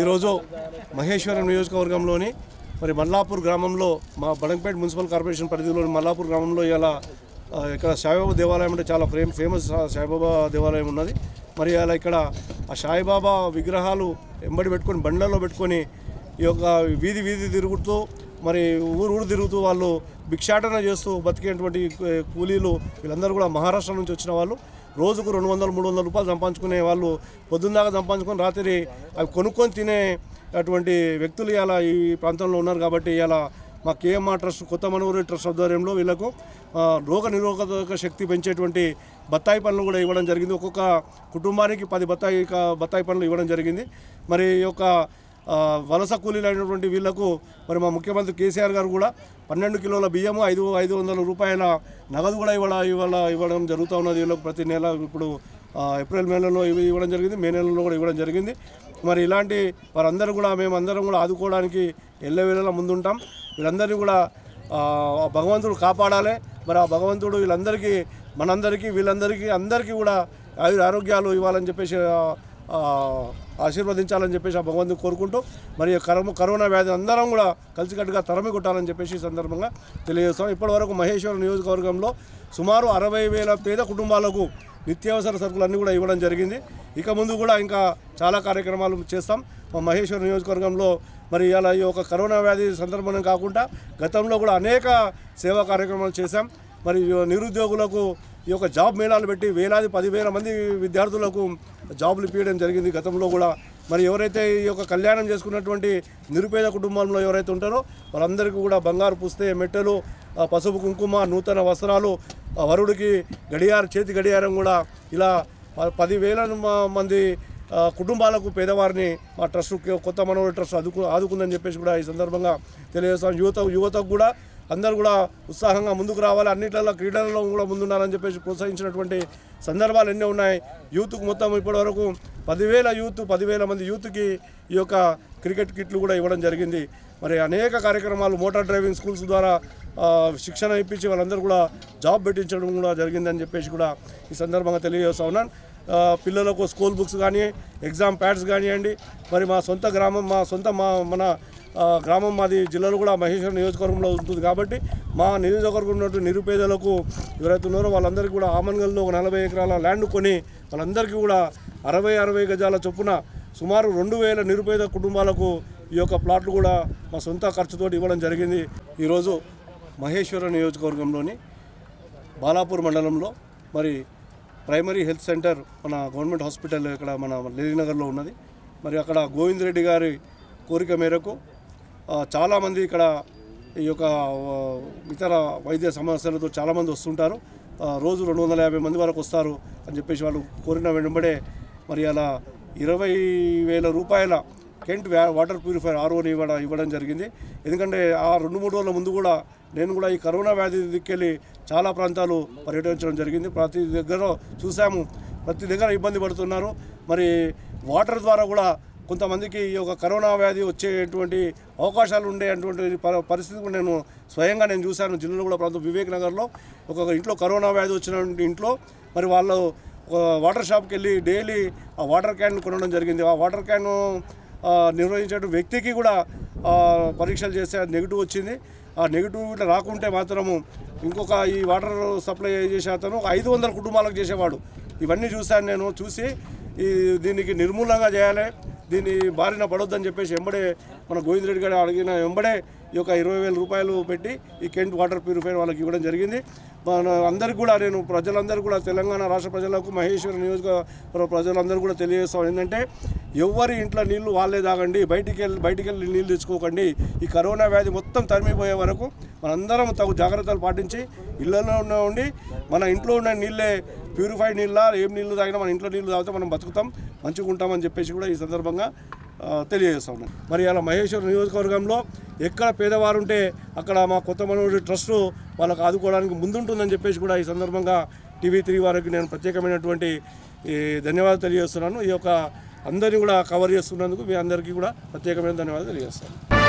ఈరోజు మహేశ్వరం నియోజకవర్గంలోని మరి మల్లాపూర్ గ్రామంలో మా బడంగపేట మున్సిపల్ కార్పొరేషన్ పరిధిలోని మల్లాపూర్ గ్రామంలో ఇలా ఇక్కడ సాయిబాబా దేవాలయం అంటే చాలా ఫేమస్ సాయిబాబా దేవాలయం ఉన్నది. మరి అలా ఇక్కడ ఆ సాయిబాబా విగ్రహాలు ఎంబడి పెట్టుకొని బండ్లలో పెట్టుకొని ఈ యొక్క వీధి వీధి తిరుగుతూ మరి ఊరు తిరుగుతూ వాళ్ళు భిక్షాటన చేస్తూ బతికేటువంటి కూలీలు వీళ్ళందరూ కూడా మహారాష్ట్ర నుంచి వచ్చిన వాళ్ళు. రోజుకు 200-300 రూపాయలు సంపాదించుకునే వాళ్ళు పొద్దున్నదాకా సంపాదించుకొని రాత్రి అవి కొనుక్కొని తినే అటువంటి వ్యక్తులు ఇలా ఈ ప్రాంతంలో ఉన్నారు. కాబట్టి ఇలా మా కేఎంఆర్ ట్రస్ట్ కొత్త మనూరు ట్రస్ట్ ఆధ్వర్యంలో వీళ్ళకు రోగ నిరోధక శక్తి పెంచేటువంటి బత్తాయి పండ్లు కూడా ఇవ్వడం జరిగింది. ఒక్కొక్క కుటుంబానికి 10 బత్తాయి పండ్లు ఇవ్వడం జరిగింది. మరి ఈ యొక్క వలస కూలీలు అయినటువంటి వీళ్లకు మరి మా ముఖ్యమంత్రి కేసీఆర్ గారు కూడా 12 కిలోల బియ్యము 500 రూపాయల నగదు కూడా ఇవ్వడం జరుగుతూ ఉన్నది. వీళ్ళకు ప్రతి నెల ఇప్పుడు ఏప్రిల్ నెలలో ఇవ్వడం జరిగింది, మే నెలలో కూడా ఇవ్వడం జరిగింది. మరి ఇలాంటి వారందరూ కూడా మేమందరం కూడా ఆదుకోవడానికి ఎల్లవేళలా ముందుంటాం. వీళ్ళందరినీ కూడా భగవంతుడు కాపాడాలి. మరి ఆ భగవంతుడు వీళ్ళందరికీ అందరికీ కూడా ఆరోగ్యాలు ఇవ్వాలని చెప్పేసి ఆశీర్వదించాలని చెప్పేసి ఆ భగవంతుని కోరుకుంటూ మరి కరోనా వ్యాధి అందరం కూడా కలిసికట్టుగా తరమి కొట్టాలని చెప్పేసి ఈ సందర్భంగా తెలియజేస్తాం. ఇప్పటివరకు మహేశ్వరం నియోజకవర్గంలో సుమారు 60,000 పేద కుటుంబాలకు నిత్యావసర సరుకులు అన్నీ కూడా ఇవ్వడం జరిగింది. ఇక ముందు కూడా ఇంకా చాలా కార్యక్రమాలు చేస్తాం. మా మహేశ్వరం నియోజకవర్గంలో మరి ఇలా ఈ యొక్క కరోనా వ్యాధి సందర్భం కాకుండా గతంలో కూడా అనేక సేవా కార్యక్రమాలు చేశాం. మరి నిరుద్యోగులకు ఈ యొక్క జాబ్ మేళాలు పెట్టి 10,000 మంది విద్యార్థులకు జాబులు ఇప్పించడం జరిగింది గతంలో కూడా. మరి ఎవరైతే ఈ యొక్క కళ్యాణం చేసుకున్నటువంటి నిరుపేద కుటుంబంలో ఎవరైతే ఉంటారో వాళ్ళందరికీ కూడా బంగారు పుస్తే మెట్టెలు, పసుపు కుంకుమ, నూతన వస్త్రాలు, వరుడికి చేతి గడియారం కూడా ఇలా 10,000 మంది కుటుంబాలకు పేదవారిని మా ట్రస్ట్ కొత్త మనూరు ట్రస్ట్ ఆదుకుందని చెప్పేసి కూడా ఈ సందర్భంగా తెలియజేస్తాం. యువతకు కూడా అందరూ కూడా ఉత్సాహంగా ముందుకు రావాలి, అన్నిట్లలో క్రీడలలో కూడా ముందుండాలని చెప్పేసి ప్రోత్సహించినటువంటి సందర్భాలు ఎన్నో ఉన్నాయి. యూత్కు మొత్తం ఇప్పటివరకు 10,000 మంది యూత్కి ఈ యొక్క క్రికెట్ కిట్లు కూడా ఇవ్వడం జరిగింది. మరి అనేక కార్యక్రమాలు మోటార్ డ్రైవింగ్ స్కూల్స్ ద్వారా శిక్షణ ఇప్పించి వాళ్ళందరూ కూడా జాబ్ పెట్టించడం కూడా జరిగిందని చెప్పేసి కూడా ఈ సందర్భంగా తెలియజేస్తా ఉన్నాను. పిల్లలకు స్కూల్ బుక్స్ కానీ, ఎగ్జామ్ ప్యాడ్స్ కానివ్వండి. మరి మా సొంత గ్రామం మన గ్రామం మాది జిల్లాలో కూడా మహేశ్వరం నియోజకవర్గంలో ఉంటుంది. కాబట్టి మా నియోజకవర్గం ఉన్నటువంటి నిరుపేదలకు ఎవరైతే ఉన్నారో వాళ్ళందరికీ కూడా ఆమన్గల్లో 40 ఎకరాల ల్యాండ్ కొని వాళ్ళందరికీ కూడా 60 గజాల చొప్పున సుమారు 2,000 నిరుపేద కుటుంబాలకు ఈ యొక్క ప్లాట్లు కూడా మా సొంత ఖర్చుతోటి ఇవ్వడం జరిగింది. ఈరోజు మహేశ్వరం నియోజకవర్గంలోని బాలాపూర్ మండలంలో మరి ప్రైమరీ హెల్త్ సెంటర్ మన గవర్నమెంట్ హాస్పిటల్ ఇక్కడ మన లేడీనగర్లో ఉన్నది. మరి అక్కడ గోవింద్ రెడ్డి గారి కోరిక మేరకు చాలామంది ఇక్కడ ఈ యొక్క ఇతర వైద్య సమస్యలతో చాలామంది వస్తుంటారు. రోజు 250 మంది వరకు వస్తారు అని చెప్పేసి వాళ్ళు కోరిన వెంబడే మరి అలా 20,000 రూపాయల కెంట్ వాటర్ ప్యూరిఫైర్ ROని ఇవ్వడం జరిగింది. ఎందుకంటే ఆ 2-3 రోజుల ముందు కూడా నేను కూడా ఈ కరోనా వ్యాధి దిక్కెళ్ళి చాలా ప్రాంతాలు పర్యటించడం జరిగింది. ప్రతి దగ్గర చూసాము, ప్రతి దగ్గర ఇబ్బంది పడుతున్నారు. మరి వాటర్ ద్వారా కూడా కొంతమందికి ఈ యొక్క కరోనా వ్యాధి వచ్చేటువంటి అవకాశాలు ఉండేటువంటి పరిస్థితి కూడా నేను స్వయంగా చూశాను. జిల్లాలో కూడా ప్రాంతం వివేక్ నగర్లో ఒక ఇంట్లో కరోనా వ్యాధి వచ్చిన ఇంట్లో మరి వాళ్ళు వాటర్ షాప్కి వెళ్ళి డైలీ ఆ వాటర్ క్యాన్ కొనడం జరిగింది. ఆ వాటర్ క్యాన్ నిర్వహించే వ్యక్తికి కూడా పరీక్షలు చేస్తే అది నెగిటివ్ వచ్చింది. ఆ నెగిటివ్ ఇట్లా రాకుంటే మాత్రము ఇంకొక ఈ వాటర్ సప్లై చేసే అతను 500 కుటుంబాలకు చేసేవాడు. ఇవన్నీ చూశాను నేను. చూసి దీనికి నిర్మూలంగా చేయాలి, దీన్ని బారిన పడొద్దని చెప్పేసి వెంబడే మన గోవింద్ రెడ్డి గారు అడిగిన వెంబడే ఈ యొక్క 20,000 రూపాయలు పెట్టి ఈ కెంట్ వాటర్ ప్యూరిఫైర్ వాళ్ళకి ఇవ్వడం జరిగింది. మన అందరికీ కూడా నేను ప్రజలందరూ కూడా తెలంగాణ రాష్ట్ర ప్రజలకు మహేశ్వరం నియోజకవర్గ ప్రజలందరూ కూడా తెలియజేస్తాం ఏంటంటే ఎవరి ఇంట్లో నీళ్లు వాళ్ళే తాగండి, బయటికి వెళ్ళి నీళ్ళు తెచ్చుకోకండి. ఈ కరోనా వ్యాధి మొత్తం తరిమిపోయే వరకు మనందరం తగు జాగ్రత్తలు పాటించి ఇళ్లలో ఉండి మన ఇంట్లో ఉన్న నీళ్ళే ప్యూరిఫైడ్ నీళ్ళ ఏం నీళ్ళు తాగినా మన ఇంట్లో నీళ్ళు తాగితే మనం బతుకుతాం, మంచిగా ఉంటామని చెప్పేసి కూడా ఈ సందర్భంగా తెలియజేస్తా ఉన్నాను. మరి అలా మహేశ్వరం నియోజకవర్గంలో ఎక్కడ పేదవారు ఉంటే అక్కడ మా కొత్త మనూరు ట్రస్ట్ వాళ్ళకు ఆదుకోవడానికి ముందుంటుందని చెప్పేసి కూడా ఈ సందర్భంగా TV3 వారికి నేను ప్రత్యేకమైనటువంటి ధన్యవాదాలు తెలియజేస్తున్నాను. ఈ యొక్క అందరినీ కూడా కవర్ చేస్తున్నందుకు మీ అందరికీ కూడా ప్రత్యేకమైన ధన్యవాదాలు తెలియజేస్తాను.